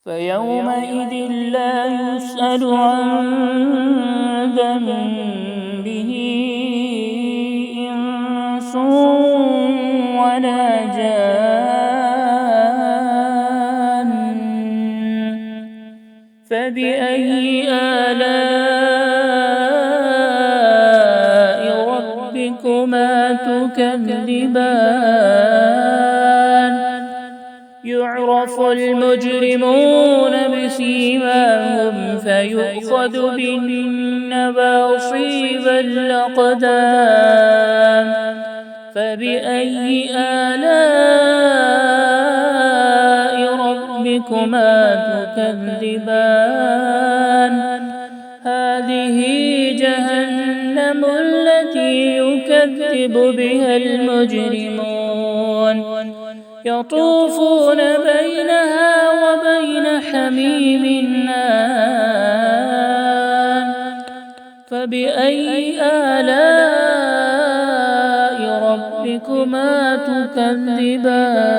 فيومئذ لا يسأل عن ذنبه إنس ولا جان. فبأي آلاء ربكما تكذبان. يعرف المجرمون بسيماهم فيؤخذ بالنواصي والأقدام. فبأي آلاء ربكما تكذبان. هذه جهنم التي يكذب بها المجرمون. يطوفون بينها وبين حميم آن. فبأي آلاء ربكما تكذبان.